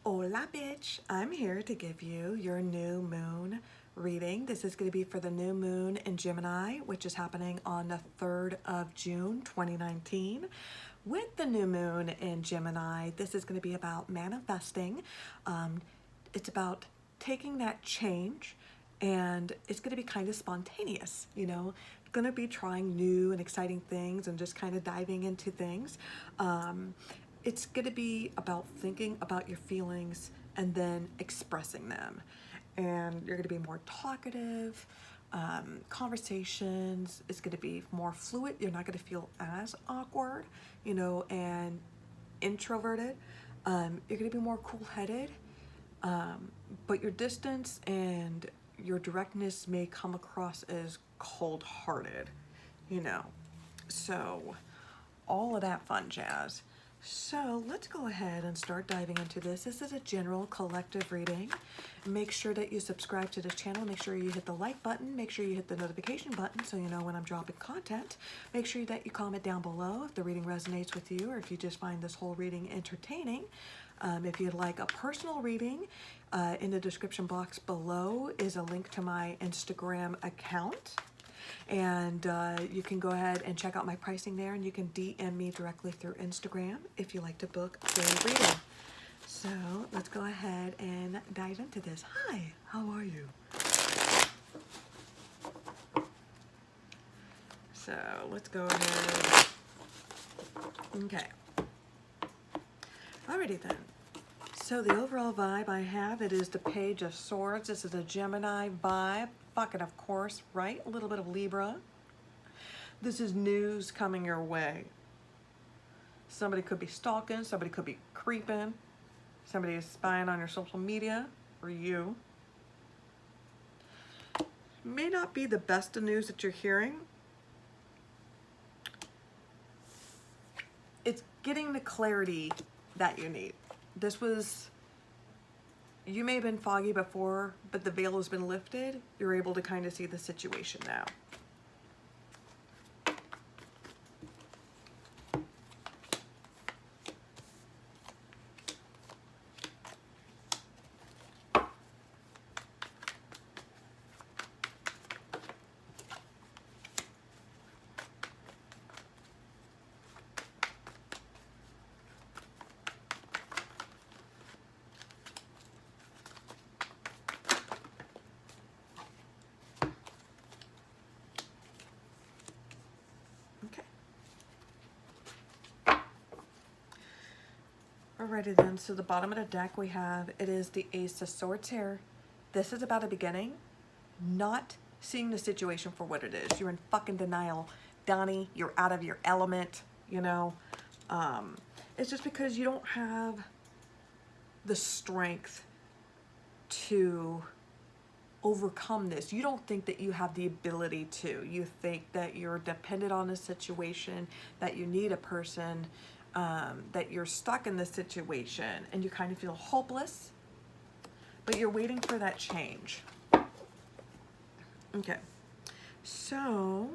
Hola bitch, I'm here to give you your new moon reading. This is going to be for the new moon in Gemini, which is happening on the 3rd of June 2019. With the new moon in Gemini, this is going to be about manifesting. It's about taking that change, and it's going to be kind of spontaneous, going to be trying new and exciting things and just kind of diving into things. It's going to be about thinking about your feelings and then expressing them. And you're going to be more talkative. Conversations is going to be more fluid. You're not going to feel as awkward, and introverted. You're going to be more cool-headed. But your distance and your directness may come across as cold-hearted, So all of that fun jazz. So let's go ahead and start diving into this. This is a general collective reading. Make sure that you subscribe to this channel. Make sure you hit the like button. Make sure you hit the notification button so you know when I'm dropping content. Make sure that you comment down below if the reading resonates with you or if you just find this whole reading entertaining. If you'd like a personal reading, in the description box below is a link to my Instagram account. And you can go ahead and check out my pricing there, and you can DM me directly through Instagram if you like to book a reading. So let's go ahead and dive into this. Hi, how are you? So let's go ahead. Okay. Alrighty then. So the overall vibe I have, it is the Page of Swords. This is a Gemini vibe. Fucking of course, right? A little bit of Libra. This is news coming your way. Somebody could be stalking, somebody could be creeping, somebody is spying on your social media, or you. May not be the best of news that you're hearing. It's getting the clarity that you need. You may have been foggy before, but the veil has been lifted. You're able to kind of see the situation now. Alrighty then, so the bottom of the deck we have, it is the Ace of Swords here. This is about a beginning, not seeing the situation for what it is. You're in fucking denial, Donnie. You're out of your element, It's just because you don't have the strength to overcome this. You don't think that you have the ability to. You think that you're dependent on a situation, that you need a person, that you're stuck in this situation and you kind of feel hopeless, but you're waiting for that change. Okay, so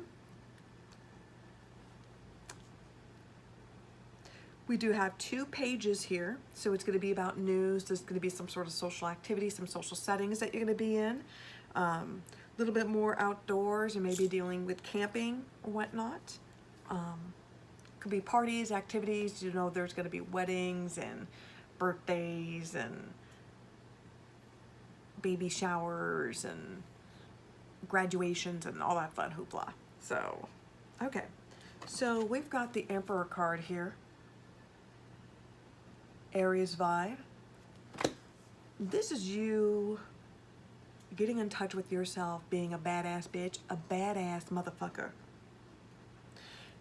we do have 2 pages here, so it's going to be about news. There's going to be some sort of social activity, some social settings that you're going to be in, a little bit more outdoors, and maybe dealing with camping or whatnot. Could be parties, activities, there's going to be weddings and birthdays and baby showers and graduations and all that fun hoopla. So, okay. So we've got the Emperor card here. Aries vibe. This is you getting in touch with yourself, being a badass bitch, a badass motherfucker.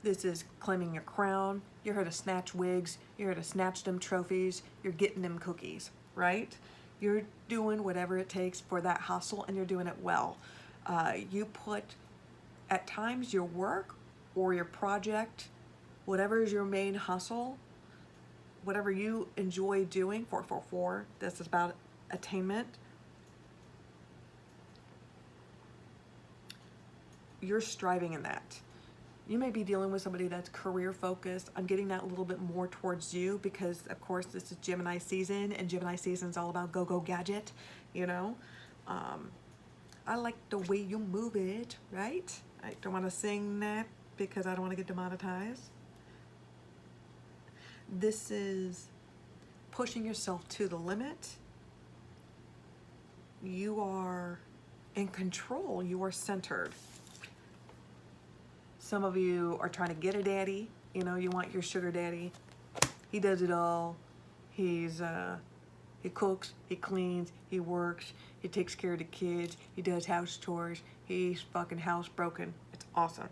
This is claiming your crown. You're here to snatch wigs. You're here to snatch them trophies. You're getting them cookies, right? You're doing whatever it takes for that hustle, and you're doing it well. You put, at times, your work or your project, whatever is your main hustle, whatever you enjoy doing, 444, this is about attainment. You're striving in that. You may be dealing with somebody that's career focused. I'm getting that a little bit more towards you because, of course, this is Gemini season, and Gemini season is all about go gadget, you know. I like the way you move it, right? I don't want to sing that because I don't want to get demonetized. This is pushing yourself to the limit. You are in control. You are centered. Some of you are trying to get a daddy. You know, you want your sugar daddy. He does it all. He cooks, he cleans, he works, he takes care of the kids, he does house chores, he's fucking housebroken. It's awesome.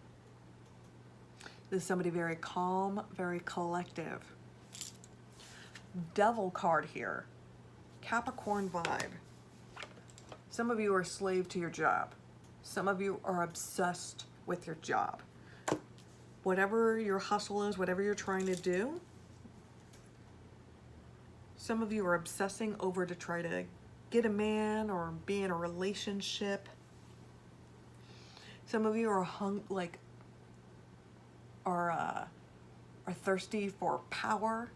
This is somebody very calm, very collective. Devil card here. Capricorn vibe. Some of you are a slave to your job. Some of you are obsessed with your job. Whatever your hustle is, whatever you're trying to do, some of you are obsessing over to try to get a man or be in a relationship. Some of you are are thirsty for power,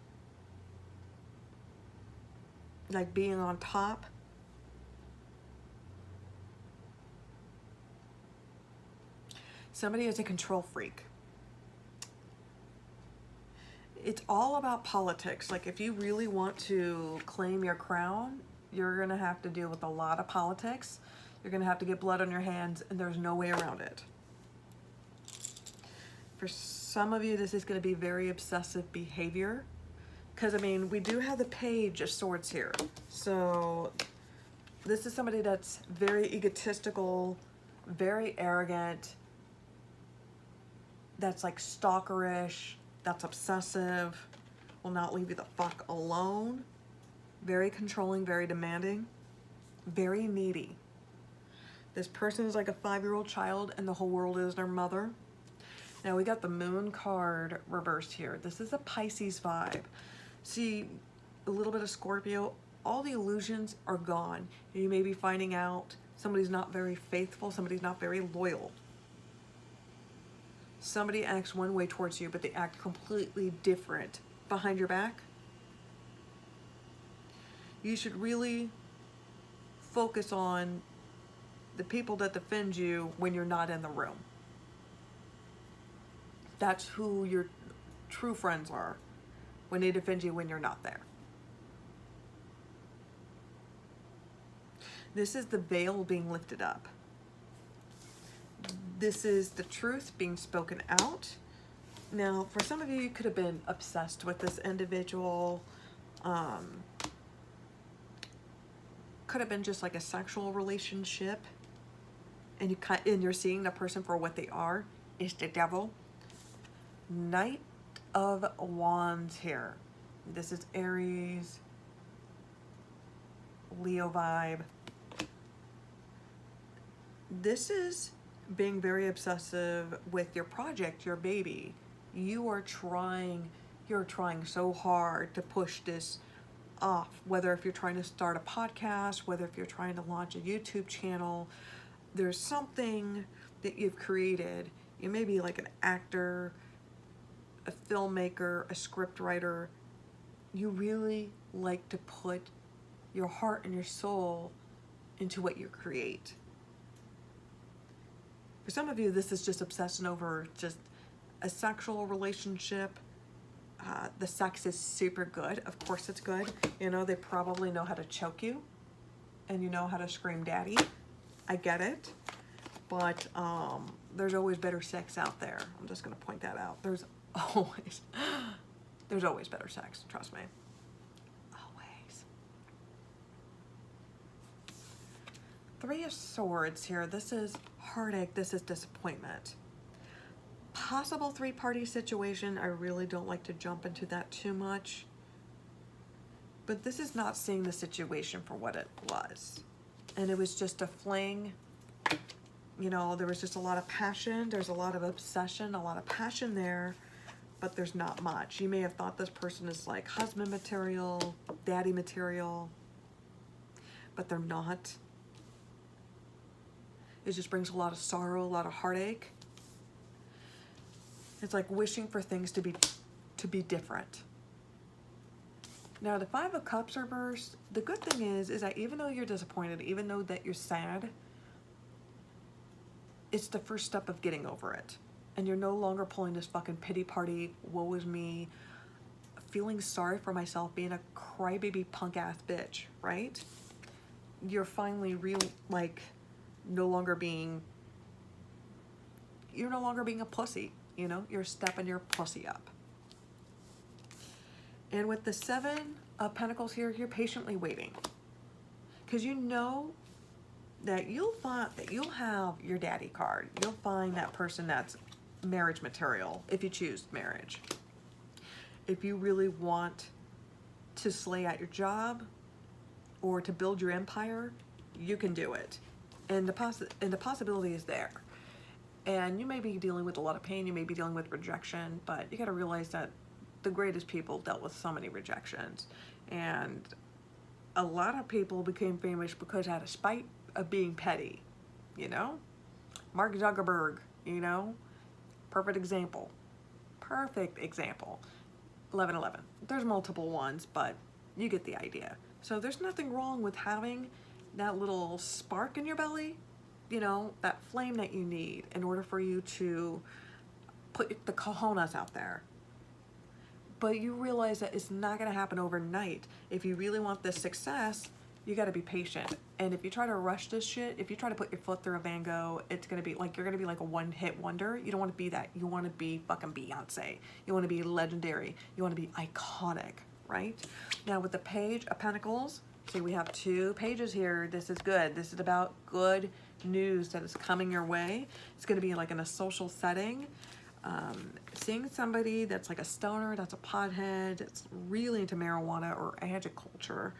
like being on top. Somebody is a control freak. It's all about politics. Like, if you really want to claim your crown, you're going to have to deal with a lot of politics. You're going to have to get blood on your hands, and there's no way around it. For some of you, this is going to be very obsessive behavior. Because, I mean, we do have the Page of Swords here. So this is somebody that's very egotistical, very arrogant, that's like stalkerish, that's obsessive, will not leave you the fuck alone, very controlling, very demanding, very needy. This person is like a 5-year-old child and the whole world is their mother. Now we got the Moon card reversed here. This is a Pisces vibe. See, a little bit of Scorpio, all the illusions are gone. You may be finding out somebody's not very faithful, somebody's not very loyal. Somebody acts one way towards you, but they act completely different behind your back. You should really focus on the people that defend you when you're not in the room. That's who your true friends are, when they defend you when you're not there. This is the veil being lifted up. This is the truth being spoken out. Now, for some of you, you could have been obsessed with this individual. Could have been just like a sexual relationship, and you're seeing the person for what they are. Is the devil. Knight of Wands here. This is Aries, Leo vibe. This is being very obsessive with your project, your baby. You're trying so hard to push this off, whether if you're trying to start a podcast, whether if you're trying to launch a YouTube channel, there's something that you've created. You may be like an actor, a filmmaker, a script writer. You really like to put your heart and your soul into what you create. For some of you, this is just obsession over just a sexual relationship. The sex is super good. Of course it's good. You know, they probably know how to choke you, and you know how to scream daddy. I get it. But there's always better sex out there. I'm just going to point that out. There's always better sex. Trust me. Always. 3 of Swords here. This is heartache. This is disappointment. Possible 3-party situation. I really don't like to jump into that too much. But this is not seeing the situation for what it was. And it was just a fling. You know, there was just a lot of passion. There's a lot of obsession, a lot of passion there. But there's not much. You may have thought this person is like husband material, daddy material. But they're not. It just brings a lot of sorrow, a lot of heartache. It's like wishing for things to be different. Now, the Five of Cups reversed, the good thing is that even though you're disappointed, even though that you're sad, it's the first step of getting over it. And you're no longer pulling this fucking pity party, woe is me, feeling sorry for myself, being a crybaby punk ass bitch, right? You're finally no longer being a pussy, you know? You're stepping your pussy up. And with the Seven of Pentacles here, you're patiently waiting. Because you know that you'll have your daddy card. You'll find that person that's marriage material if you choose marriage. If you really want to slay at your job or to build your empire, you can do it. And the possibility is there. And you may be dealing with a lot of pain, you may be dealing with rejection, but you gotta realize that the greatest people dealt with so many rejections. And a lot of people became famous because out of spite of being petty, you know? Mark Zuckerberg, you know? Perfect example. 1111. There's multiple ones, but you get the idea. So there's nothing wrong with having that little spark in your belly, you know, that flame that you need in order for you to put the cojones out there. But you realize that it's not going to happen overnight. If you really want this success, you got to be patient. And if you try to rush this shit, if you try to put your foot through a Van Gogh, it's going to be like, you're going to be like a one-hit wonder. You don't want to be that. You want to be fucking Beyonce. You want to be legendary. You want to be iconic, right? Now with the Page of Pentacles, see, we have 2 pages here. This is good. This is about good news that is coming your way. It's going to be like in a social setting. Seeing somebody that's like a stoner, that's a pothead, that's really into marijuana or agriculture.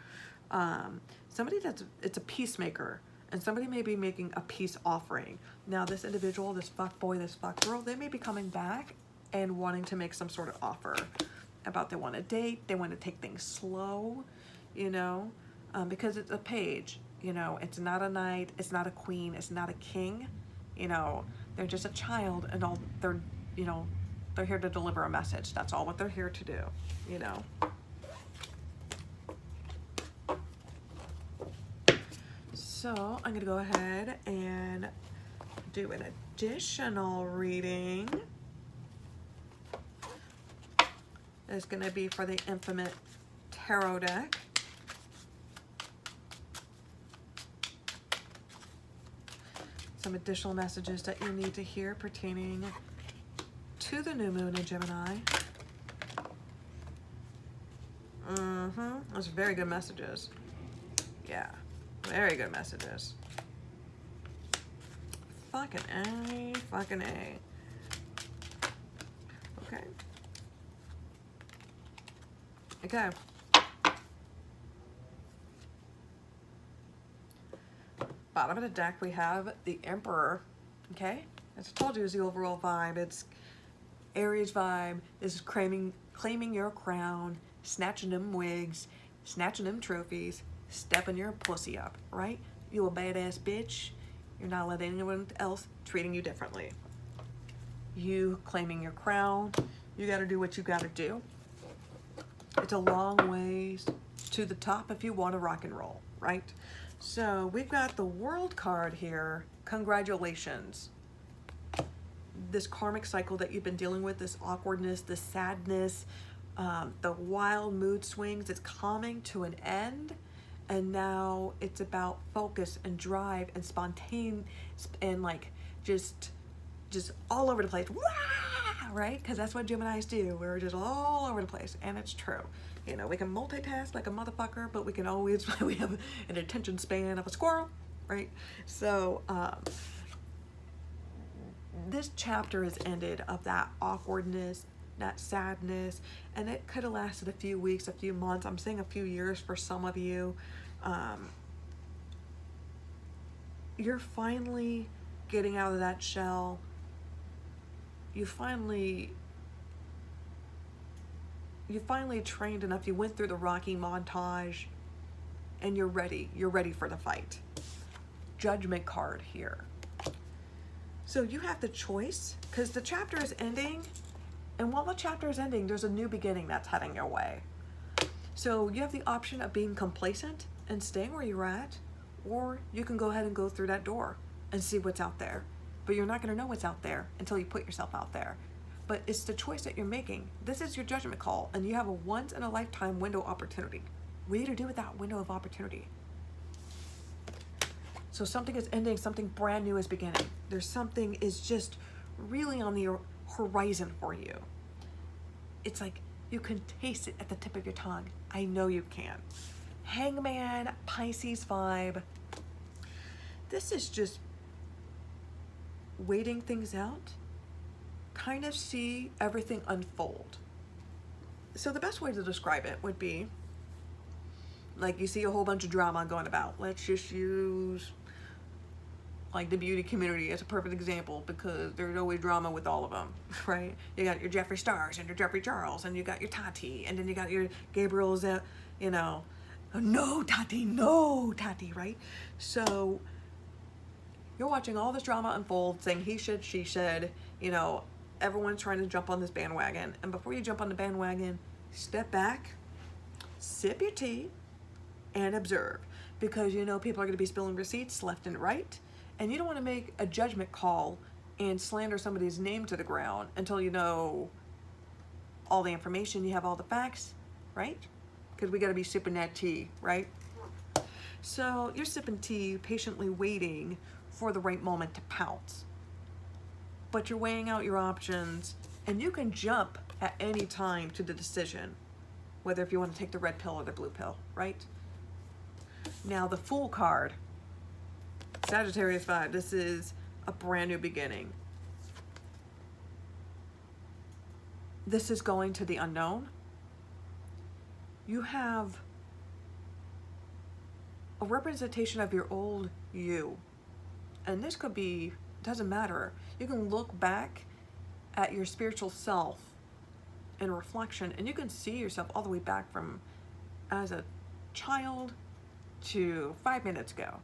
Somebody it's a peacemaker, and somebody may be making a peace offering. Now this individual, this fuck boy, this fuck girl, they may be coming back and wanting to make some sort of offer about they want to date, they want to take things slow, you know, because it's a page, you know, it's not a knight, it's not a queen, it's not a king, you know, they're just a child, and all they're, you know, they're here to deliver a message. That's all what they're here to do, you know. So I'm going to go ahead and do an additional reading. It's going to be for the Infinite Tarot deck. Some additional messages that you need to hear pertaining to the new moon in Gemini. Those are very good messages. Yeah, very good messages. Fucking A, fucking A. Okay. Okay. Bottom of the deck, we have the Emperor. Okay? As I told you, is the overall vibe. It's Aries vibe. This is claiming your crown, snatching them wigs, snatching them trophies, stepping your pussy up, right? You a badass bitch. You're not letting anyone else treating you differently. You claiming your crown. You got to do what you got to do. It's a long ways to the top if you want to rock and roll, right? So we've got the World card here. Congratulations. This karmic cycle that you've been dealing with, this awkwardness, this sadness, the wild mood swings, it's coming to an end. And now it's about focus and drive and spontaneity and like just all over the place. Wah! Right? Because that's what Geminis do. We're just all over the place. And it's true. You know, we can multitask like a motherfucker, but we can always, we have an attention span of a squirrel, right? So, this chapter has ended of that awkwardness, that sadness, and it could have lasted a few weeks, a few months. I'm saying a few years for some of you. You're finally getting out of that shell. You finally trained enough. You went through the Rocky montage, and you're ready. You're ready for the fight. Judgment card here. So you have the choice, because the chapter is ending, And while the chapter is ending, there's a new beginning that's heading your way. So you have the option of being complacent and staying where you're at, or you can go ahead and go through that door and see what's out there. But you're not going to know what's out there until you put yourself out there. But it's the choice that you're making. This is your judgment call, and you have a once in a lifetime window opportunity. What are you to do with that window of opportunity? So something is ending, something brand new is beginning. There's something is just really on the horizon for you. It's like you can taste it at the tip of your tongue. I know you can. Hangman, Pisces vibe. This is just waiting things out. Kind of see everything unfold. So the best way to describe it would be like you see a whole bunch of drama going about. Let's just use like the beauty community as a perfect example, because there's always drama with all of them, right? You got your Jeffree Stars and your Jeffree Charles, and you got your Tati, and then you got your Gabriel's, you know, no Tati, right? So you're watching all this drama unfold, saying he should, she should, you know, everyone's trying to jump on this bandwagon. And before you jump on the bandwagon, step back, sip your tea, and observe, because you know people are going to be spilling receipts left and right. And you don't want to make a judgment call and slander somebody's name to the ground until you know all the information, you have all the facts, right? Because we got to be sipping that tea, right? So you're sipping tea, patiently waiting for the right moment to pounce. But you're weighing out your options, and you can jump at any time to the decision, whether if you want to take the red pill or the blue pill, right? Now the Fool card. Sagittarius vibe, this is a brand new beginning. This is going to the unknown. You have a representation of your old you. And this could be, doesn't matter. You can look back at your spiritual self in reflection, and you can see yourself all the way back from as a child to 5 minutes ago.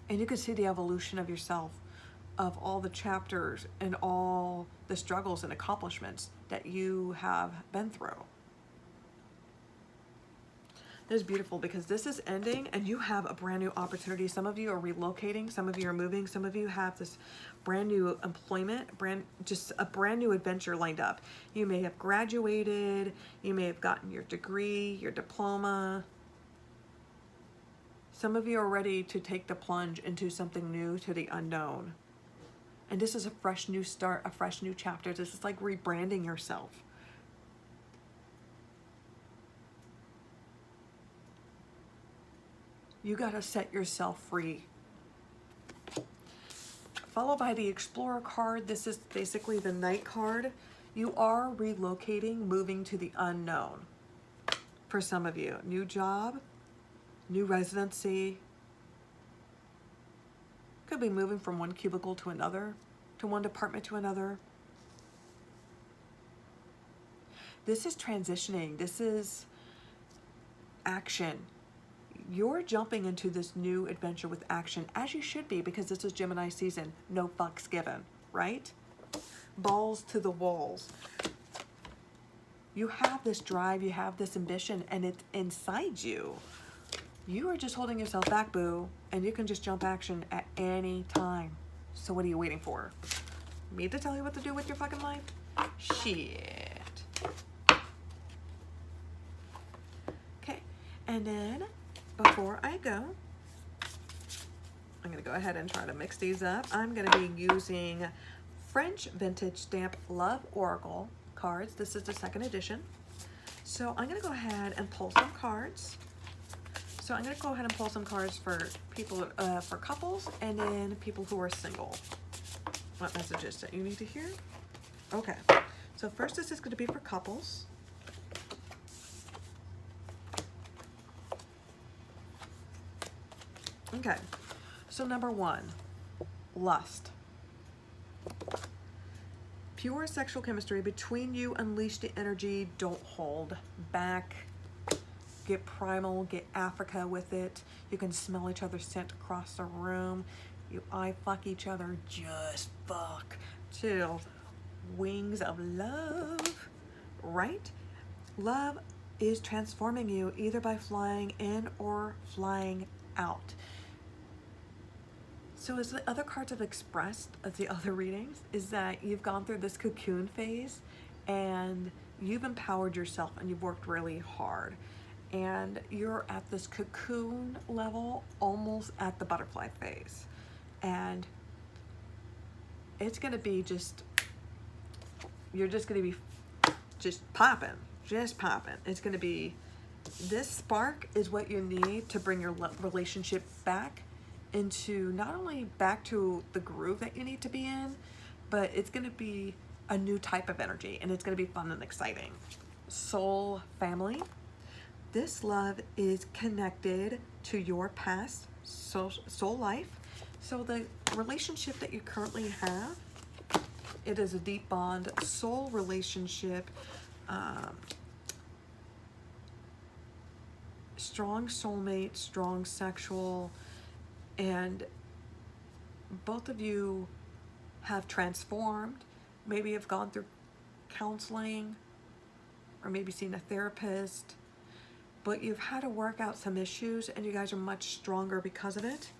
And you can see the evolution of yourself, of all the chapters and all the struggles and accomplishments that you have been through. This is beautiful because this is ending and you have a brand new opportunity. Some of you are relocating, some of you are moving, some of you have this brand new employment, just a brand new adventure lined up. You may have graduated, you may have gotten your degree, your diploma. Some of you are ready to take the plunge into something new, to the unknown. And this is a fresh new start, a fresh new chapter. This is like rebranding yourself. You got to set yourself free. Followed by the Explorer card. This is basically the Knight card. You are relocating, moving to the unknown. For some of you, new job, new residency. Could be moving from one cubicle to another, to one department to another. This is transitioning. This is action. You're jumping into this new adventure with action, as you should be, because this is Gemini season. No fucks given, right? Balls to the walls. You have this drive, you have this ambition, and it's inside you. You are just holding yourself back, boo, and you can just jump action at any time. So what are you waiting for? Me to tell you what to do with your fucking life? Shit. Okay, and then before I go, I'm gonna go ahead and try to mix these up. I'm gonna be using French Vintage Stamp Love Oracle cards. This is the second edition. So I'm gonna go ahead and pull some cards. So I'm gonna go ahead and pull some cards for people, for couples, and then people who are single. What messages that you need to hear? Okay, so first this is gonna be for couples. Okay, so number one, lust. Pure sexual chemistry between you. Unleash the energy. Don't hold back. Get primal, get Africa with it. You can smell each other's scent across the room. You eye fuck each other, just fuck till wings of love, right? Love is transforming you either by flying in or flying out. So as the other cards have expressed of the other readings, is that you've gone through this cocoon phase and you've empowered yourself and you've worked really hard. And you're at this cocoon level, almost at the butterfly phase. And it's gonna be just, you're just gonna be just popping. It's gonna be, this spark is what you need to bring your relationship back into, not only back to the groove that you need to be in, but it's gonna be a new type of energy and it's gonna be fun and exciting. Soul family, this love is connected to your past soul life. So the relationship that you currently have, it is a deep bond, soul relationship, strong soulmate, strong sexual, and both of you have transformed. Maybe have gone through counseling or maybe seen a therapist, but you've had to work out some issues and you guys are much stronger because of it.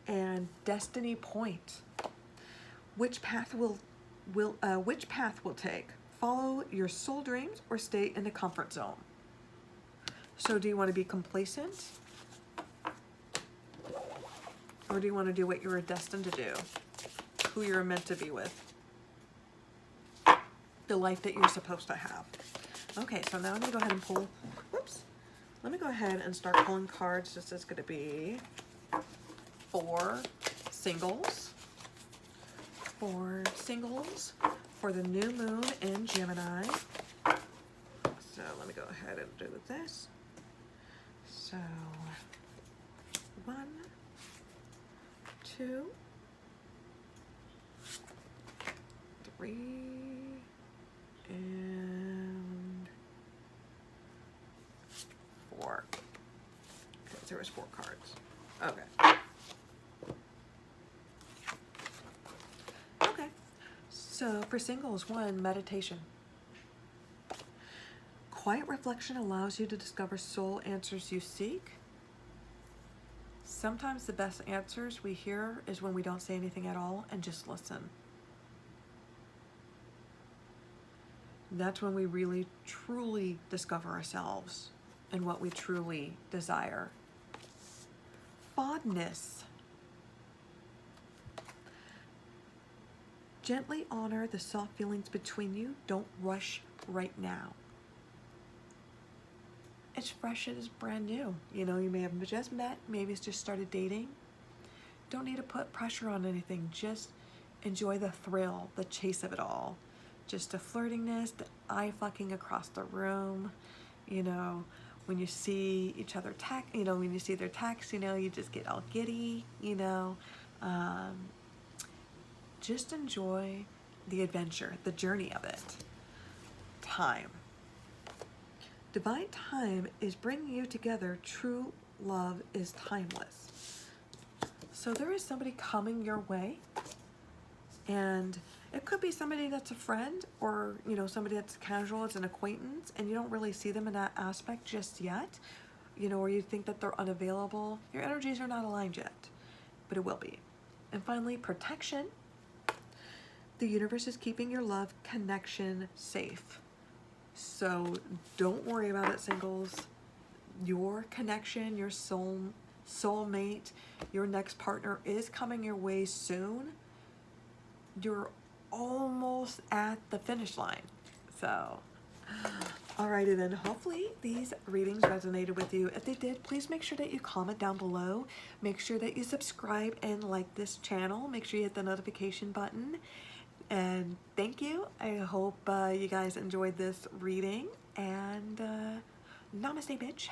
And destiny point. Which path will take? Follow your soul dreams or stay in the comfort zone? So do you want to be complacent? Or do you want to do what you were destined to do? Who you're meant to be with? The life that you're supposed to have. Okay, so now I'm going to go ahead and pull, whoops. Let me go ahead and start pulling cards. This is going to be for singles. For singles for the new moon in Gemini. So let me go ahead and do this. So 1, 2, 3, and 4. Okay, there was 4 cards. Okay. Okay. So for singles, 1, meditation. Quiet reflection allows you to discover soul answers you seek. Sometimes the best answers we hear is when we don't say anything at all and just listen. That's when we really, truly discover ourselves and what we truly desire. Fondness. Gently honor the soft feelings between you. Don't rush right now. It's fresh, it is brand new. You know, you may have just met, maybe it's just started dating. Don't need to put pressure on anything. Just enjoy the thrill, the chase of it all. Just the flirtiness, the eye fucking across the room. You know, when you see each other when you see their text, you know, you just get all giddy, you know. Just enjoy the adventure, the journey of it. Time. Divine time is bringing you together. True love is timeless. So there is somebody coming your way, and it could be somebody that's a friend or, you know, somebody that's casual, it's an acquaintance, and you don't really see them in that aspect just yet, you know, or you think that they're unavailable. Your energies are not aligned yet, but it will be. And finally, protection. The universe is keeping your love connection safe. So don't worry about it, singles. Your connection, your soulmate, your next partner is coming your way soon. You're almost at the finish line. So, alrighty then, hopefully these readings resonated with you. If they did, please make sure that you comment down below. Make sure that you subscribe and like this channel. Make sure you hit the notification button. And thank you. I hope you guys enjoyed this reading. And namaste, bitch.